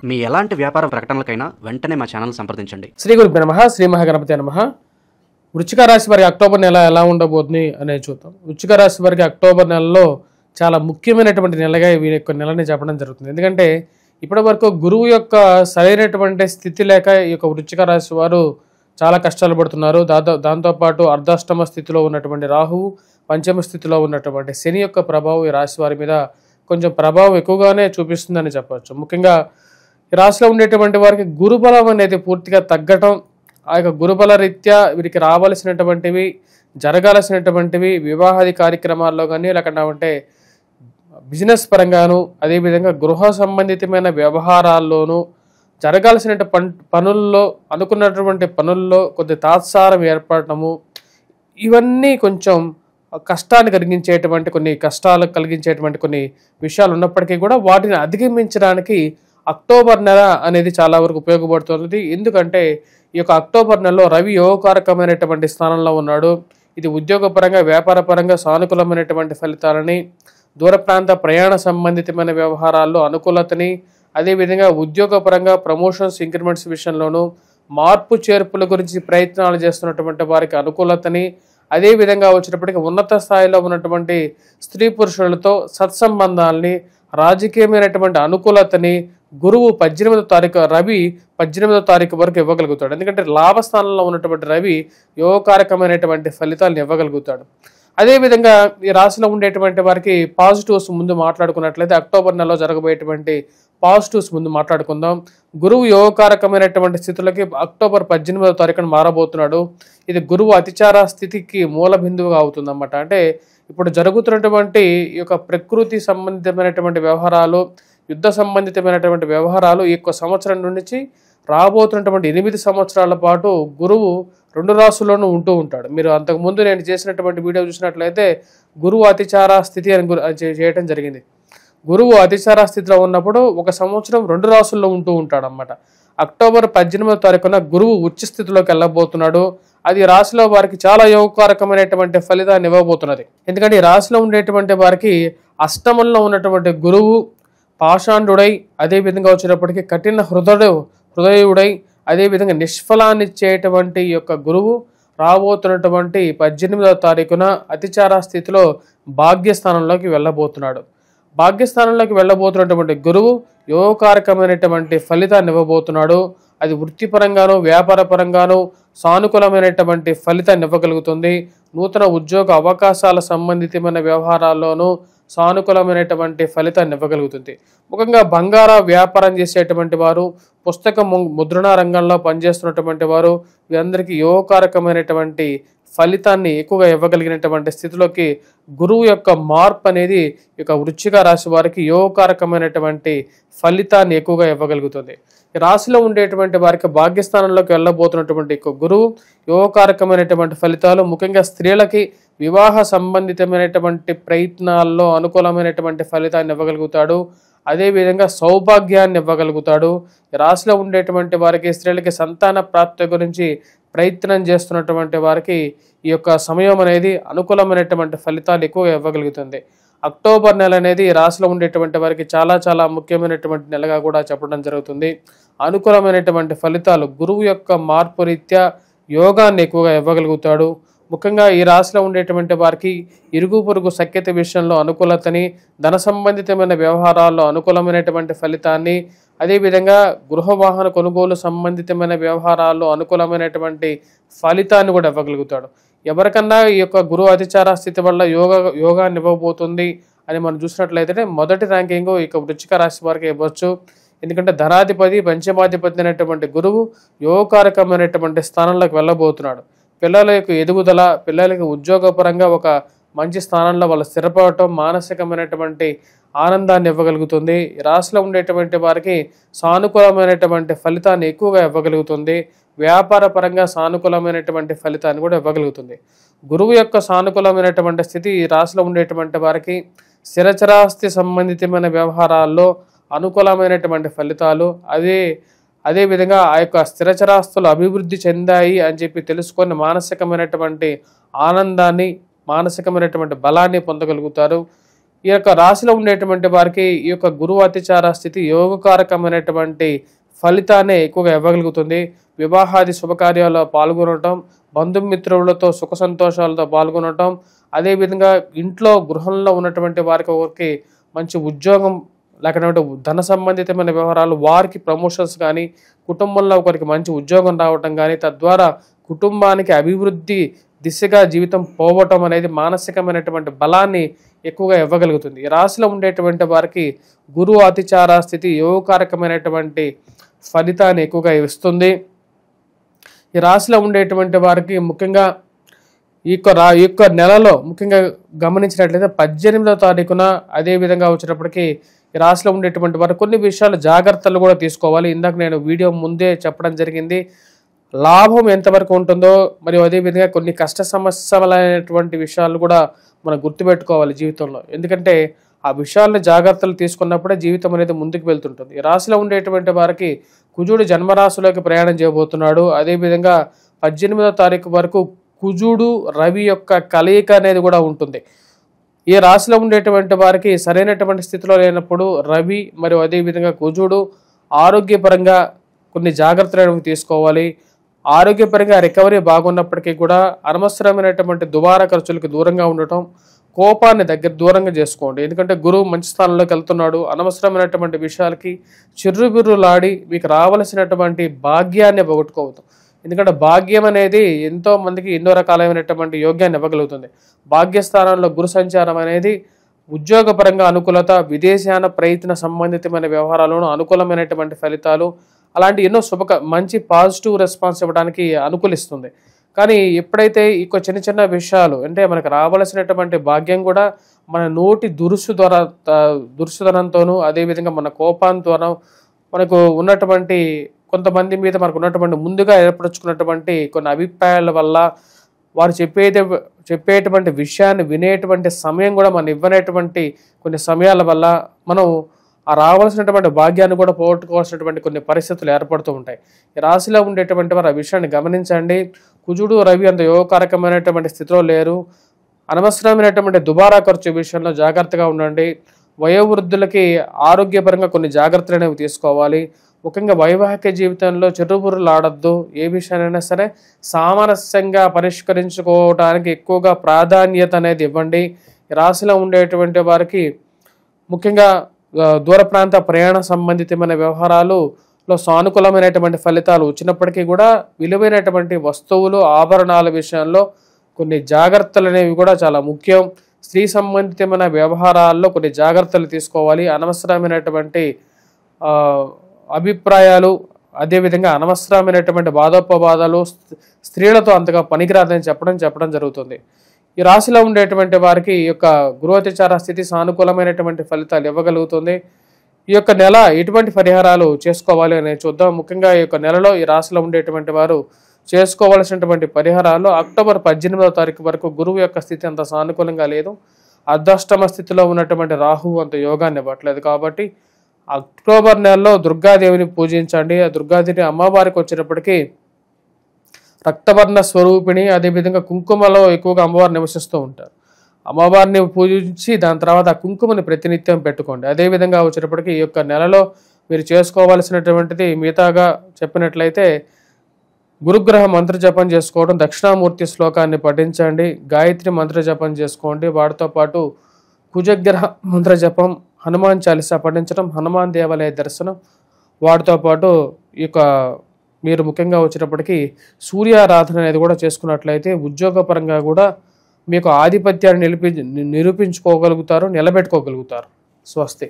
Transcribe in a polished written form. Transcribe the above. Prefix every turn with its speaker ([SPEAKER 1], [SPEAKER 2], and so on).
[SPEAKER 1] మీ ఎలాంటి వ్యాపార ప్రకటనలకైనా వెంటనే మా ఛానల్ సంప్రదించండి.
[SPEAKER 2] శ్రీ గురుభ్యో నమః. శ్రీ మహాగణపతి నమః. వృశ్చిక రాశి వారికి అక్టోబర్ నెల ఎలా ఉండబోతుంది అనేది చూద్దాం. వృశ్చిక రాశి వారికి అక్టోబర్ నెలలో చాలా ముఖ్యమైనటువంటి నెలగా ఈ యొక్క నెలని చెప్పడం జరుగుతుంది. ఎందుకంటే ఇప్పటి వరకు గురువు యొక్క సరైనటువంటి స్థితి లేక ఈ యొక్క వృశ్చిక రాశి వారు చాలా కష్టాలు పడుతున్నారు. దాంతోపాటు అర్ధాష్టమ స్థితిలో ఉన్నటువంటి రాహువు, పంచమ స్థితిలో ఉన్నటువంటి శని యొక్క ప్రభావం ఈ రాశి వారి మీద కొంచెం ప్రభావం ఎక్కువగానే చూపిస్తుందని చెప్పవచ్చు. ముఖ్యంగా ఈ రాశిలో ఉండేటువంటి వారికి గురుబలం అనేది పూర్తిగా తగ్గటం, ఆ యొక్క గురుబల రీత్యా వీరికి రావాల్సినటువంటివి, జరగాల్సినటువంటివి వివాహాది కార్యక్రమాల్లో కానీ, లేకుండా బిజినెస్ పరంగాను, అదేవిధంగా గృహ సంబంధితమైన వ్యవహారాల్లోనూ జరగాల్సిన పనుల్లో, అనుకున్నటువంటి పనుల్లో కొద్ది తాత్సారం ఏర్పడటము, ఇవన్నీ కొంచెం కష్టాన్ని కలిగించేటువంటి కష్టాలు కలిగించేటువంటి కొన్ని విషయాలు ఉన్నప్పటికీ కూడా వాటిని అధిగమించడానికి అక్టోబర్ నెల అనేది చాలా వరకు ఉపయోగపడుతుంది. ఎందుకంటే ఈ యొక్క అక్టోబర్ నెలలో రవి యోగకారకమైనటువంటి స్థానంలో ఉన్నాడు. ఇది ఉద్యోగపరంగా, వ్యాపార పరంగా సానుకూలమైనటువంటి ఫలితాలని, దూర ప్రాంత ప్రయాణ సంబంధితమైన వ్యవహారాల్లో అనుకూలతని, అదేవిధంగా ఉద్యోగపరంగా ప్రమోషన్స్, ఇంక్రిమెంట్స్ విషయంలోనూ, మార్పు చేర్పుల గురించి ప్రయత్నాలు చేస్తున్నటువంటి వారికి అనుకూలతని, అదేవిధంగా వచ్చినప్పటికీ ఉన్నత స్థాయిలో ఉన్నటువంటి స్త్రీ పురుషులతో సత్సంబంధాలని, రాజకీయమైనటువంటి అనుకూలతని గురువు 18వ తారీఖు, రవి 18వ తారీఖు వరకు ఇవ్వగలుగుతాడు. ఎందుకంటే లాభస్థానంలో ఉన్నటువంటి రవి యోగకారకమైనటువంటి ఫలితాలను ఇవ్వగలుగుతాడు. అదేవిధంగా ఈ రాశిలో ఉండేటువంటి వారికి పాజిటివ్స్ ముందు మాట్లాడుకున్నట్లయితే అక్టోబర్ నెలలో జరగబోయేటువంటి పాజిటివ్స్ ముందు మాట్లాడుకుందాం. గురువు యోగకారకమైనటువంటి స్థితులకి అక్టోబర్ 18వ తారీఖున మారబోతున్నాడు. ఇది గురువు అతిచార స్థితికి మూల బిందువుగా అవుతుందన్నమాట. అంటే ఇప్పుడు జరుగుతున్నటువంటి ఈ యొక్క ప్రకృతి సంబంధితమైనటువంటి వ్యవహారాలు, యుద్ధ సంబంధితమైనటువంటి వ్యవహారాలు ఈ యొక్క సంవత్సరం నుంచి రాబోతున్నటువంటి 8 సంవత్సరాల పాటు గురువు 2 రాశుల్లోనూ ఉంటూ ఉంటాడు. మీరు అంతకుముందు నేను చేసినటువంటి వీడియో చూసినట్లయితే గురువు అతిచార స్థితి అని చేయడం జరిగింది. గురువు అతిచార స్థితిలో ఉన్నప్పుడు 1 సంవత్సరం 2 రాశుల్లో ఉంటూ ఉంటాడు అన్నమాట. అక్టోబర్ 18వ తారీఖున గురువు ఉచ్చ స్థితిలోకి వెళ్ళబోతున్నాడు. అది రాశిలో వారికి చాలా యోగకారకమైనటువంటి ఫలితాన్ని ఇవ్వబోతున్నది. ఎందుకంటే ఈ రాశిలో ఉండేటువంటి వారికి అష్టమంలో ఉన్నటువంటి గురువు పాషాండుడై, అదేవిధంగా వచ్చేటప్పటికి కఠిన హృదయుడై, అదేవిధంగా నిష్ఫలాన్ని ఇచ్చేటువంటి ఈ యొక్క గురువు రాబోతున్నటువంటి 18వ తారీఖున అతిచార స్థితిలో భాగ్యస్థానంలోకి వెళ్ళబోతున్నాడు. భాగ్యస్థానంలోకి వెళ్ళబోతున్నటువంటి గురువు యోగకారకమైనటువంటి ఫలితాన్ని ఇవ్వబోతున్నాడు. అది వృత్తిపరంగాను, వ్యాపార పరంగాను సానుకూలమైనటువంటి ఫలితాన్ని ఇవ్వగలుగుతుంది. నూతన ఉద్యోగ అవకాశాల సంబంధితమైన వ్యవహారాల్లోనూ సానుకూలమైనటువంటి ఫలితాన్ని ఇవ్వగలుగుతుంది. ముఖ్యంగా బంగార వ్యాపారం చేసేటువంటి వారు, పుస్తక ముద్రణ రంగంలో పనిచేస్తున్నటువంటి వారు, వీరందరికీ యోగకారకమైనటువంటి ఫలితాన్ని ఎక్కువగా ఇవ్వగలిగినటువంటి స్థితిలోకి గురువు యొక్క మార్పు అనేది ఈ యొక్క వృశ్చిక రాశి వారికి యోగకారకమైనటువంటి ఫలితాన్ని ఎక్కువగా ఇవ్వగలుగుతుంది. ఈ రాశిలో ఉండేటువంటి వారికి భాగ్యస్థానంలోకి వెళ్ళబోతున్నటువంటి గురువు యోగకారకమైనటువంటి ఫలితాలు, ముఖ్యంగా స్త్రీలకి వివాహ సంబంధితమైనటువంటి ప్రయత్నాల్లో అనుకూలమైనటువంటి ఫలితాన్ని ఇవ్వగలుగుతాడు. అదేవిధంగా సౌభాగ్యాన్ని ఇవ్వగలుగుతాడు. ఈ రాశిలో ఉండేటువంటి వారికి, స్త్రీలకి సంతాన ప్రాప్తి గురించి ప్రయత్నం చేస్తున్నటువంటి వారికి ఈ యొక్క సమయం అనేది అనుకూలమైనటువంటి ఫలితాలు ఎక్కువగా ఇవ్వగలుగుతుంది. అక్టోబర్ నెల అనేది ఈ రాశిలో ఉండేటువంటి వారికి చాలా చాలా ముఖ్యమైనటువంటి నెలగా కూడా చెప్పడం జరుగుతుంది. అనుకూలమైనటువంటి ఫలితాలు, గురువు యొక్క మార్పు రీత్యా యోగాన్ని ఎక్కువగా ఇవ్వగలుగుతాడు. ముఖ్యంగా ఈ రాశిలో ఉండేటువంటి వారికి ఇరుగు పొరుగు సఖ్యత విషయంలో అనుకూలతని, ధన సంబంధితమైన వ్యవహారాల్లో అనుకూలమైనటువంటి ఫలితాన్ని, అదేవిధంగా గృహ వాహన కొనుగోలు సంబంధితమైన వ్యవహారాల్లో అనుకూలమైనటువంటి ఫలితాన్ని కూడా ఇవ్వగలుగుతాడు. ఎవరికన్నా ఈ యొక్క గురువు అతిచార స్థితి వల్ల యోగాన్ని ఇవ్వబోతుంది అని మనం చూసినట్లయితే మొదటి ర్యాంకింగ్ ఈ యొక్క వృశ్చిక రాశి వారికి ఇవ్వచ్చు. ఎందుకంటే ధనాధిపతి, పంచమాధిపతి అనేటువంటి గురువు యోగకారకమైనటువంటి స్థానంలోకి వెళ్ళబోతున్నాడు. పిల్లల యొక్క ఎదుగుదల, పిల్లలకి ఉద్యోగపరంగా ఒక మంచి స్థానంలో వాళ్ళు స్థిరపడటం మానసికమైనటువంటి ఆనందాన్ని ఇవ్వగలుగుతుంది. రాశిలో ఉండేటువంటి వారికి సానుకూలమైనటువంటి ఫలితాన్ని ఎక్కువగా ఇవ్వగలుగుతుంది. వ్యాపార పరంగా సానుకూలమైనటువంటి ఫలితాన్ని కూడా ఇవ్వగలుగుతుంది. గురువు యొక్క సానుకూలమైనటువంటి స్థితి ఈ రాశిలో ఉండేటువంటి వారికి స్థిరచరాస్తి సంబంధితమైన వ్యవహారాల్లో అనుకూలమైనటువంటి ఫలితాలు, అదేవిధంగా ఆ యొక్క స్థిరచరాస్తులు అభివృద్ధి చెందాయి అని చెప్పి తెలుసుకొని మానసికమైనటువంటి ఆనందాన్ని, మానసికమైనటువంటి బలాన్ని పొందగలుగుతారు. ఈ యొక్క రాశిలో ఉండేటువంటి వారికి ఈ యొక్క గురువు అతిచార స్థితి యోగకారకమైనటువంటి ఫలితాన్ని ఎక్కువగా ఇవ్వగలుగుతుంది. వివాహాది శుభకార్యాల్లో పాల్గొనటం, బంధుమిత్రులతో సుఖ సంతోషాలతో పాల్గొనటం, అదేవిధంగా ఇంట్లో గృహంలో ఉన్నటువంటి వారికి మంచి ఉద్యోగం లేకపోతే ధన సంబంధితమైన వ్యవహారాలు, వారికి ప్రమోషన్స్ కానీ, కుటుంబంలో ఒకరికి మంచి ఉద్యోగం రావటం కానీ, తద్వారా కుటుంబానికి అభివృద్ధి దిశగా జీవితం పోవటం అనేది మానసికమైనటువంటి బలాన్ని ఎక్కువగా ఇవ్వగలుగుతుంది. ఈ రాశిలో ఉండేటువంటి వారికి గురువు అతిచార స్థితి యోగకారకమైనటువంటి ఫలితాన్ని ఎక్కువగా ఇస్తుంది. ఈ రాశిలో ఉండేటువంటి వారికి ముఖ్యంగా ఈ యొక్క నెలలో ముఖ్యంగా గమనించినట్లయితే 18వ తారీఖున అదేవిధంగా వచ్చినప్పటికీ ఈ రాశిలో ఉండేటువంటి వారు కొన్ని విషయాలు జాగ్రత్తలు కూడా తీసుకోవాలి. ఇందాక నేను వీడియో ముందే చెప్పడం జరిగింది. లాభం ఎంతవరకు ఉంటుందో మరియు అదేవిధంగా కొన్ని కష్ట సమస్యలైనటువంటి విషయాలు కూడా మనం గుర్తుపెట్టుకోవాలి జీవితంలో. ఎందుకంటే ఆ విషయాలను జాగ్రత్తలు తీసుకున్నప్పుడే జీవితం అనేది ముందుకు వెళ్తుంటుంది. ఈ రాశిలో ఉండేటువంటి వారికి కుజుడు జన్మరాశిలోకి ప్రయాణం చేయబోతున్నాడు. అదేవిధంగా 18వ తారీఖు వరకు కుజుడు రవి యొక్క కలయిక అనేది కూడా ఉంటుంది. ఈ రాశిలో ఉండేటువంటి వారికి సరైనటువంటి స్థితిలో లేనప్పుడు రవి మరియు అదేవిధంగా కుజుడు ఆరోగ్యపరంగా కొన్ని జాగ్రత్తలు తీసుకోవాలి. ఆరోగ్యపరంగా రికవరీ బాగున్నప్పటికీ కూడా అనవసరమైనటువంటి దుబారా ఖర్చులకు దూరంగా ఉండటం, కోపాన్ని దూరంగా చేసుకోండి. ఎందుకంటే గురువు మంచి స్థానంలోకి వెళ్తున్నాడు. అనవసరమైనటువంటి విషయాలకి చిర్రుబిర్రులాడి మీకు రావలసినటువంటి భాగ్యాన్ని పోగొట్టుకోవద్దు. ఎందుకంటే భాగ్యం అనేది ఎంతో మందికి ఎన్నో రకాలైనటువంటి యోగ్యాన్ని ఇవ్వగలుగుతుంది. భాగ్యస్థానంలో గురు సంచారం అనేది ఉద్యోగపరంగా అనుకూలత, విదేశాన ప్రయత్న సంబంధితమైన వ్యవహారాలను అనుకూలమైనటువంటి ఫలితాలు, అలాంటి ఎన్నో మంచి పాజిటివ్ రెస్పాన్స్ ఇవ్వడానికి అనుకూలిస్తుంది. కానీ ఎప్పుడైతే ఈ చిన్న చిన్న విషయాలు అంటే మనకు రావలసినటువంటి భాగ్యం కూడా మన నోటి దురుసుదనంతోనూ అదేవిధంగా మన కోపాంతోనూ మనకు ఉన్నటువంటి కొంతమంది మీద మనకు ఉన్నటువంటి ముందుగా ఏర్పరచుకున్నటువంటి కొన్ని అభిప్రాయాల వల్ల వారు చెప్పేటువంటి విషయాన్ని వినేటువంటి సమయం కూడా మనం ఇవ్వనేటువంటి కొన్ని సమయాల వల్ల మనం ఆ రావాల్సినటువంటి భాగ్యాన్ని కూడా పోగొట్టుకోవాల్సినటువంటి కొన్ని పరిస్థితులు ఏర్పడుతూ ఉంటాయి. ఈ రాశిలో ఉండేటువంటి వారు ఆ విషయాన్ని గమనించండి. కుజుడు రవి అంత యోగకారకమైనటువంటి స్థితిలో లేరు. అనవసరమైనటువంటి దుబారా ఖర్చు విషయంలో జాగ్రత్తగా ఉండండి. వయోవృద్ధులకి ఆరోగ్యపరంగా కొన్ని జాగ్రత్తలు అనేవి తీసుకోవాలి. ముఖ్యంగా వైవాహిక జీవితంలో చెరుబుర్రులు ఆడద్దు. ఏ విషయానైనా సరే సామరస్యంగా పరిష్కరించుకోవడానికి ఎక్కువగా ప్రాధాన్యత అనేది ఇవ్వండి. ఈ రాశిలో ఉండేటువంటి వారికి ముఖ్యంగా దూర ప్రాంత ప్రయాణ సంబంధితమైన వ్యవహారాలలో సానుకూలమైనటువంటి ఫలితాలు వచ్చినప్పటికీ కూడా విలువైనటువంటి వస్తువులు ఆభరణాల విషయంలో కొన్ని జాగ్రత్తలు అనేవి కూడా చాలా ముఖ్యం. స్త్రీ సంబంధితమైన వ్యవహారాల్లో కొన్ని జాగ్రత్తలు తీసుకోవాలి. అనవసరమైనటువంటి అభిప్రాయాలు అదేవిధంగా అనవసరమైనటువంటి బాధోపబాధాలు స్త్రీలతో అంతగా పనికిరాదని చెప్పడం జరుగుతుంది. ఈ రాశిలో ఉండేటువంటి వారికి ఈ యొక్క గృహతిచార స్థితి సానుకూలమైనటువంటి ఫలితాలు ఇవ్వగలుగుతుంది. ఈ యొక్క నెల ఎటువంటి పరిహారాలు చేసుకోవాలి అనేది చూద్దాం. ముఖ్యంగా ఈ యొక్క నెలలో ఈ రాశిలో ఉండేటువంటి వారు చేసుకోవాల్సినటువంటి పరిహారాలు అక్టోబర్ 18వ తారీఖు వరకు గురువు యొక్క స్థితి అంత సానుకూలంగా లేదు. అర్ధాష్టమ స్థితిలో ఉన్నటువంటి రాహువు అంత యోగాన్ని ఇవ్వట్లేదు. కాబట్టి అక్టోబర్ నెలలో దుర్గాదేవిని పూజించండి. ఆ దుర్గాదేవి అమ్మవారికి వచ్చేటప్పటికీ రక్తవర్ణ స్వరూపిణి, అదేవిధంగా కుంకుమలో ఎక్కువగా అమ్మవారు నివసిస్తూ ఉంటారు. అమ్మవారిని పూజించి దాని తర్వాత ఆ కుంకుమని ప్రతినిత్యం పెట్టుకోండి. అదేవిధంగా వచ్చేటప్పటికి ఈ యొక్క నెలలో మీరు చేసుకోవాల్సినటువంటిది మిగతాగా చెప్పినట్లయితే గురుగ్రహ మంత్ర జపం చేసుకోవడం, దక్షిణామూర్తి శ్లోకాన్ని పఠించండి, గాయత్రి మంత్ర జపం చేసుకోండి. వాటితో పాటు కుజగ్రహ మంత్ర జపం, హనుమాన్ చాలీసా పఠించడం, హనుమాన్ దేవాలయ దర్శనం, వాటితో పాటు ఈ యొక్క మీరు ముఖ్యంగా వచ్చేటప్పటికి సూర్యారాధన అనేది కూడా చేసుకున్నట్లయితే ఉద్యోగపరంగా కూడా మీకు ఆధిపత్యాన్ని నిరూపించుకోగలుగుతారు, నిలబెట్టుకోగలుగుతారు. స్వస్తి.